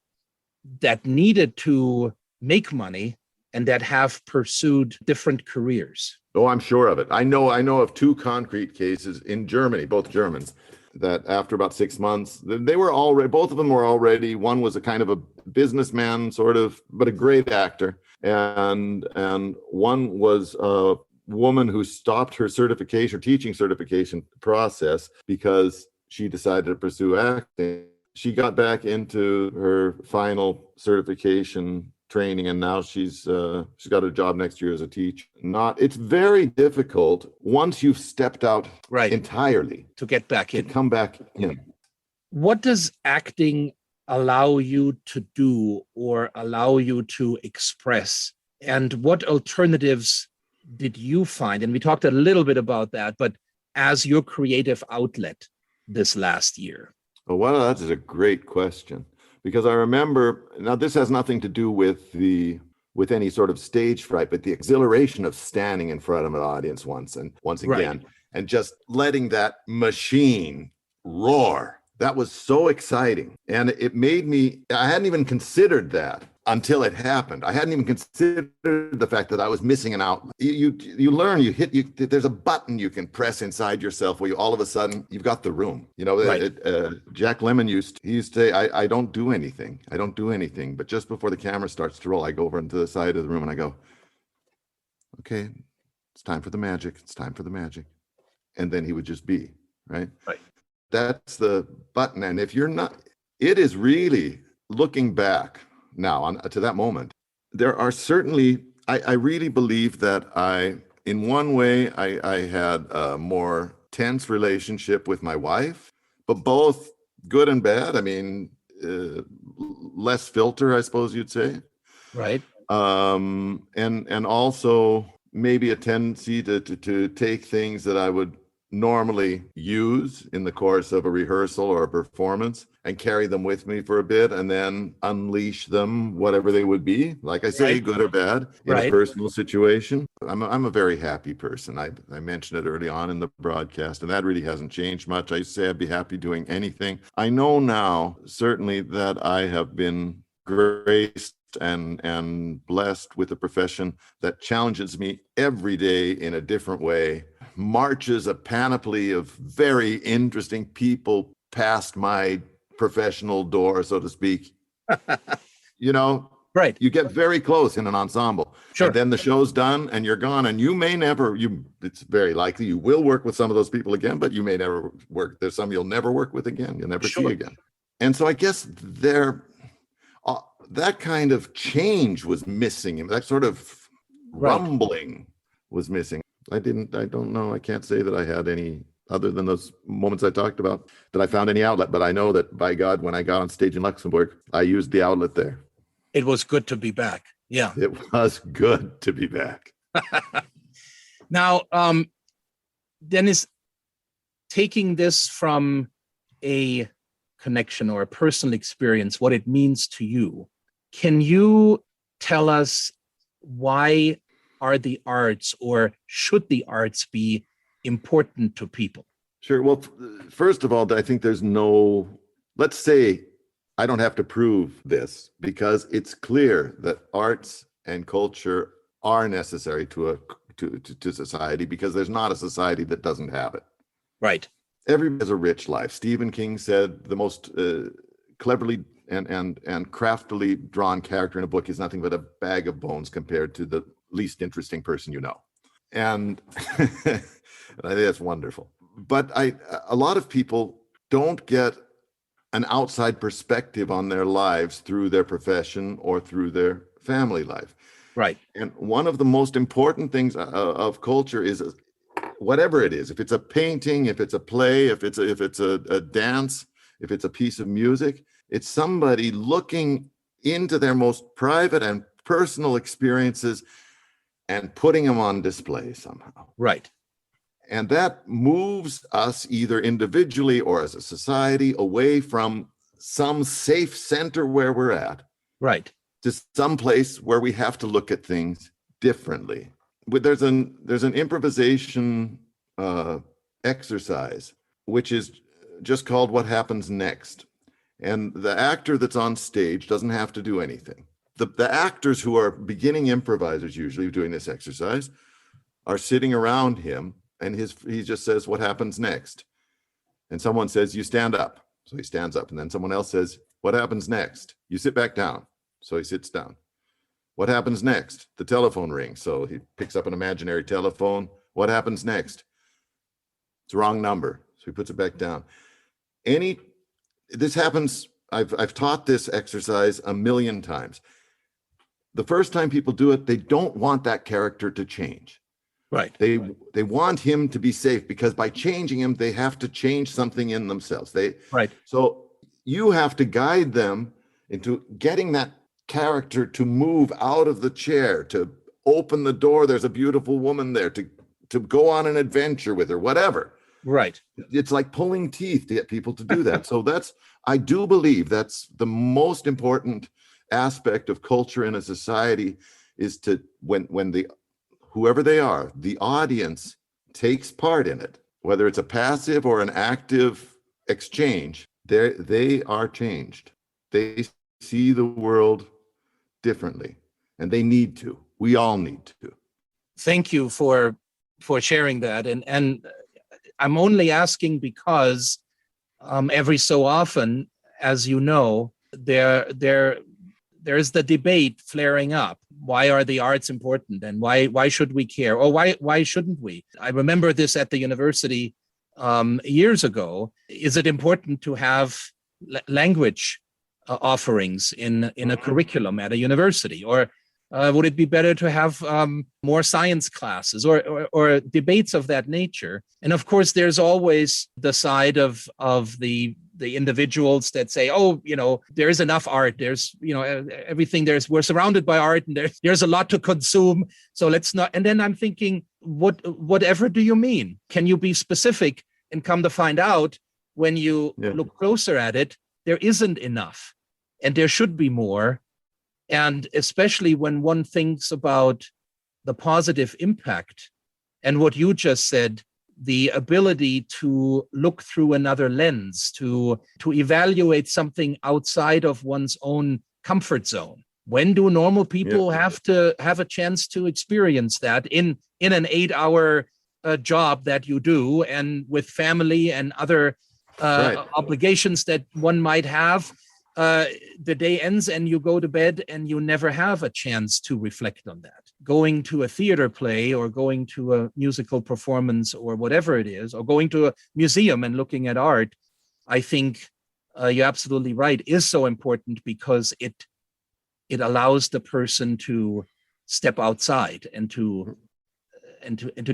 that needed to make money and that have pursued different careers? Oh, I'm sure of it. I know of 2 concrete cases in Germany, both Germans, that after about 6 months, they were already, both of them were already, one was a kind of a businessman sort of, but a great actor. And one was a woman who stopped her teaching certification process because she decided to pursue acting. She got back into her final certification training, and now she's got a job next year as a teacher. It's very difficult once you've stepped out entirely to get back in, to come back in. What does acting allow you to do or allow you to express, and what alternatives did you find? And we talked a little bit about that, but as your creative outlet this last year. Oh, well, that is a great question, because I remember, now this has nothing to do with any sort of stage fright, but the exhilaration of standing in front of an audience once again, and just letting that machine roar. That was so exciting. And it made me, I hadn't even considered that until it happened. I hadn't even considered the fact that I was missing an outlet. You learn, there's a button you can press inside yourself where you all of a sudden you've got the room. You know, Right. Jack Lemmon used to say, I don't do anything. I don't do anything. But just before the camera starts to roll, I go over into the side of the room and I go, okay, it's time for the magic. It's time for the magic. And then he would just be, right? Right. That's the button. And if you're not, it is really looking back now to that moment. There are certainly, I really believe that in one way, I had a more tense relationship with my wife, but both good and bad. I mean, less filter, I suppose you'd say. Right. And also maybe a tendency to take things that I would normally use in the course of a rehearsal or a performance and carry them with me for a bit and then unleash them, whatever they would be, like I say, Right. good or bad, in a Right. personal situation. I'm a very happy person. I mentioned it early on in the broadcast, and that really hasn't changed much. I used to say I'd be happy doing anything. I know now, certainly, that I have been graced and blessed with a profession that challenges me every day in a different way, marches a panoply of very interesting people past my professional door, so to speak. You know, Right. you get very close in an ensemble. Sure. And then the show's done and you're gone, and you may never, it's very likely you will work with some of those people again, but you may never work. There's some you'll never work with again. You'll never see again. And so I guess that kind of change was missing. That sort of rumbling was missing. I don't know. I can't say that I had any, other than those moments I talked about, that I found any outlet. But I know that, by God, when I got on stage in Luxembourg, I used the outlet there. It was good to be back. Yeah. It was good to be back. Now, Dennis, taking this from a connection or a personal experience, what it means to you, can you tell us why are the arts, or should the arts be important to people? Sure. Well, first of all, I think let's say I don't have to prove this, because it's clear that arts and culture are necessary to society, because there's not a society that doesn't have it. Right. Everybody has a rich life. Stephen King said the most cleverly and craftily drawn character in a book is nothing but a bag of bones compared to the least interesting person you know. And I think that's wonderful. But a lot of people don't get an outside perspective on their lives through their profession or through their family life. Right. And one of the most important things of culture is, whatever it is, if it's a painting, if it's a play, if it's a dance, if it's a piece of music, it's somebody looking into their most private and personal experiences and putting them on display somehow. Right. And that moves us either individually or as a society away from some safe center where we're at. Right. To some place where we have to look at things differently. There's an improvisation exercise, which is just called What Happens Next. And the actor that's on stage doesn't have to do anything. The actors who are beginning improvisers, usually doing this exercise, are sitting around him, and he just says, what happens next? And someone says, you stand up. So he stands up. And then someone else says, what happens next? You sit back down. So he sits down. What happens next? The telephone rings. So he picks up an imaginary telephone. What happens next? It's the wrong number. So he puts it back down. This happens, I've taught this exercise a million times. The first time people do it, they don't want that character to change. Right. They want him to be safe, because by changing him, they have to change something in themselves. Right. So you have to guide them into getting that character to move out of the chair, to open the door. There's a beautiful woman there, to go on an adventure with her, whatever. Right. It's like pulling teeth to get people to do that. So I do believe that's the most important aspect of culture in a society, is to, when whoever they are, the audience takes part in it, whether it's a passive or an active exchange, they are changed. They see the world differently, and they need to. We all need to. Thank you for sharing that. And I'm only asking because every so often, as you know, there's the debate flaring up. Why are the arts important, and why should we care, or why shouldn't we? I remember this at the university years ago. Is it important to have language offerings in a curriculum at a university, or would it be better to have more science classes or debates of that nature? And of course, there's always the side of the individuals that say, oh, there is enough art. There's, everything. We're surrounded by art, and there's a lot to consume. So let's not. And then I'm thinking, whatever do you mean? Can you be specific? And come to find out, when you look closer at it, there isn't enough, and there should be more. And especially when one thinks about the positive impact and what you just said, the ability to look through another lens, to evaluate something outside of one's own comfort zone. When do normal people have to have a chance to experience that in an 8-hour job that you do, and with family and other obligations that one might have? The day ends and you go to bed and you never have a chance to reflect on that. Going to a theater play, or going to a musical performance, or whatever it is, or going to a museum and looking at art, I think you're absolutely right, is so important, because it allows the person to step outside and to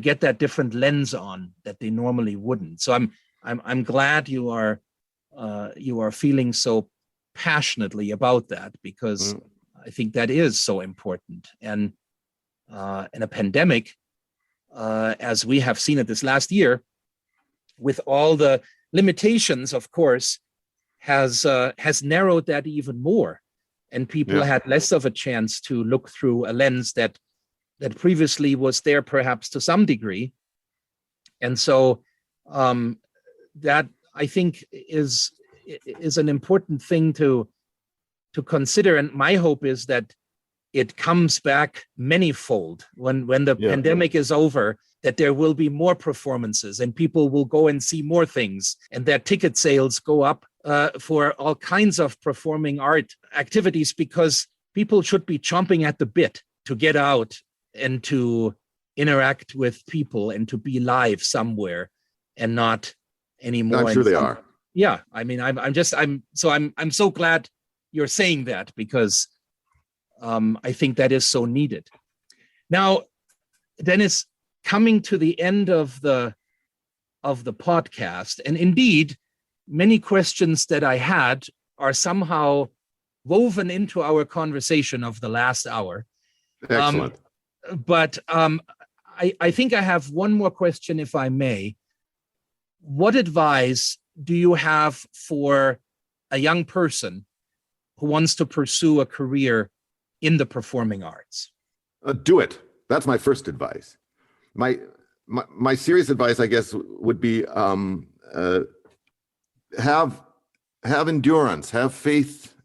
get that different lens on that they normally wouldn't. So I'm glad you are feeling so passionately about that, because I think that is so important. And in a pandemic, as we have seen it this last year, with all the limitations, of course, has narrowed that even more, and people had less of a chance to look through a lens that previously was there, perhaps to some degree. And so that, I think, is an important thing to consider. And my hope is that it comes back manyfold when the pandemic is over, that there will be more performances and people will go and see more things, and that ticket sales go up for all kinds of performing art activities, because people should be chomping at the bit to get out and to interact with people and to be live somewhere, and not anymore. I'm sure they are. Yeah, I mean, I'm so glad you're saying that, because I think that is so needed. Now, Dennis, coming to the end of the podcast, and indeed, many questions that I had are somehow woven into our conversation of the last hour. Excellent. But I think I have one more question, if I may. What advice do you have for a young person who wants to pursue a career in the performing arts? Do it. That's my first advice. My serious advice, I guess, would be have endurance, have faith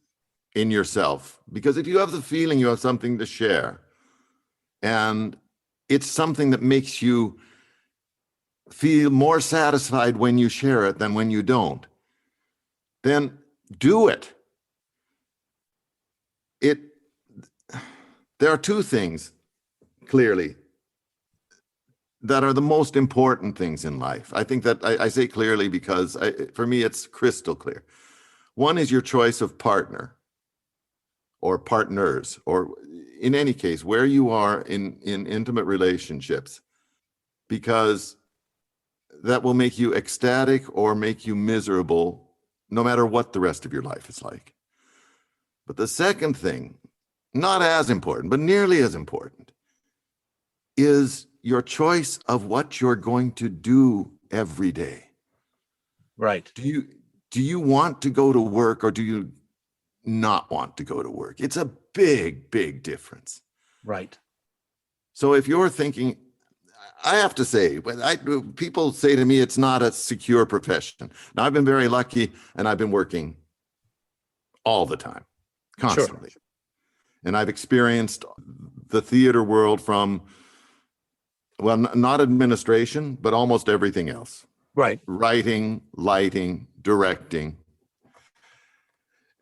in yourself. Because if you have the feeling you have something to share, and it's something that makes you feel more satisfied when you share it than when you don't, then do it. There are two things, clearly, that are the most important things in life. I think that I say clearly because for me, it's crystal clear. One is your choice of partner or partners, or in any case, where you are in intimate relationships, because that will make you ecstatic or make you miserable, no matter what the rest of your life is like. But the second thing, not as important, but nearly as important, is your choice of what you're going to do every day. Right. Do you want to go to work, or do you not want to go to work? It's a big, big difference. Right. So if you're thinking, I have to say, people say to me, it's not a secure profession. Now, I've been very lucky, and I've been working all the time, constantly. Sure. And I've experienced the theater world from, well, not administration, but almost everything else. Right. Writing, lighting, directing,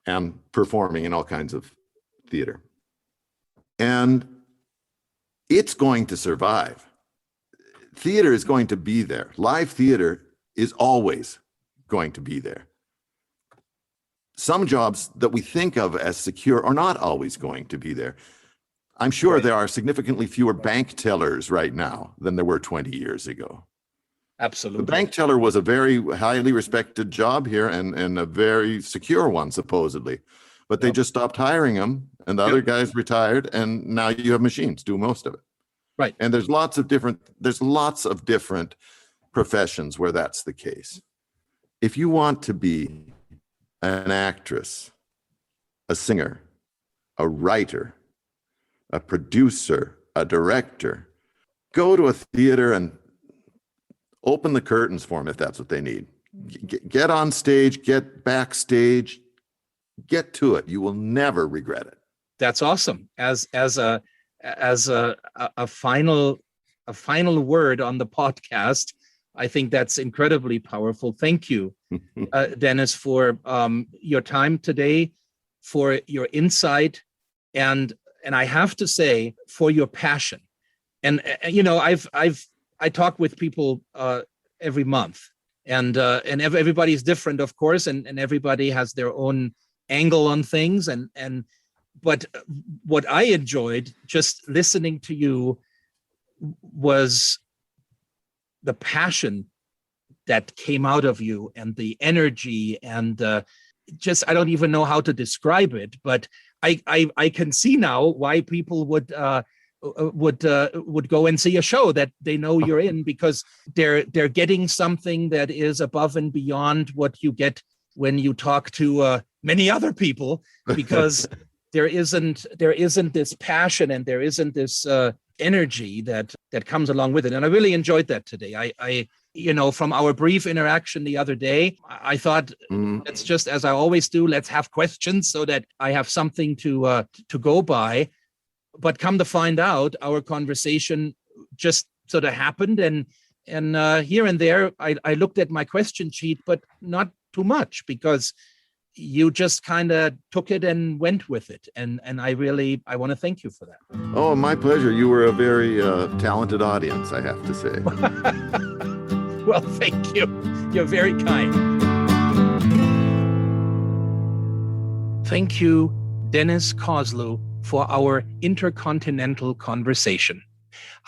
and performing in all kinds of theater. And it's going to survive. Theater is going to be there. Live theater is always going to be there. Some jobs that we think of as secure are not always going to be there. I'm sure there are significantly fewer bank tellers right now than there were 20 years ago. Absolutely. The bank teller was a very highly respected job here and a very secure one, supposedly. But they just stopped hiring them, and the other guys retired, and now you have machines do most of it. Right. And there's lots of different professions where that's the case. If you want to be an actress, a singer, a writer, a producer, a director, go to a theater and open the curtains for them if that's what they need. Get on stage, get backstage, get to it. You will never regret it. That's awesome. As a final word on the podcast, I think that's incredibly powerful. Thank you, Dennis, for your time today, for your insight, and I have to say, for your passion. And you know, I talk with people every month, and everybody's different, of course, and everybody has their own angle on things, but what I enjoyed just listening to you was the passion that came out of you, and the energy, and just, I don't even know how to describe it, but I can see now why people would go and see a show that they know you're in, because they're getting something that is above and beyond what you get when you talk to many other people, because there isn't this passion, and there isn't this energy that comes along with it. And I really enjoyed that today. I you know, from our brief interaction the other day, I thought, let's just, as I always do, let's have questions so that I have something to go by. But come to find out, our conversation just sort of happened, and here and there, I looked at my question sheet, but not too much, because you just kind of took it and went with it. And I want to thank you for that. Oh, my pleasure. You were a very talented audience, I have to say. Well, thank you. You're very kind. Thank you, Dennis Kozeluh, for our intercontinental conversation.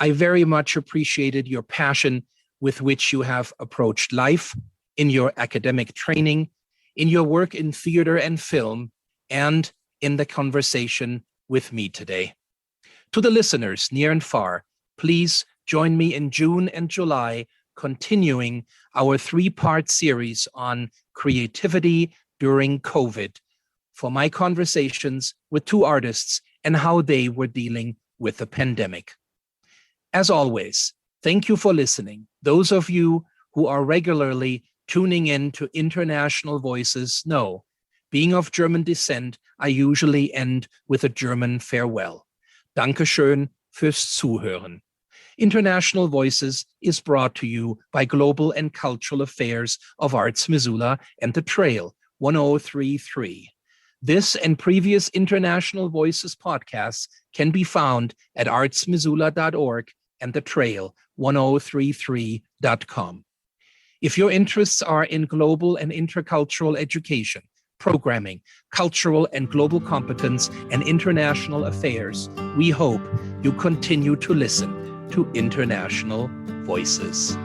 I very much appreciated your passion with which you have approached life in your academic training, in your work in theater and film, and in the conversation with me today. To the listeners near and far, please join me in June and July, continuing our 3-part series on creativity during COVID, for my conversations with 2 artists and how they were dealing with the pandemic. As always, thank you for listening. Those of you who are regularly tuning in to International Voices know, being of German descent, I usually end with a German farewell. Dankeschön fürs Zuhören. International Voices is brought to you by Global and Cultural Affairs of Arts Missoula and The Trail 1033. This and previous International Voices podcasts can be found at artsmissoula.org and thetrail1033.com. If your interests are in global and intercultural education, programming, cultural and global competence, and international affairs, we hope you continue to listen to International Voices.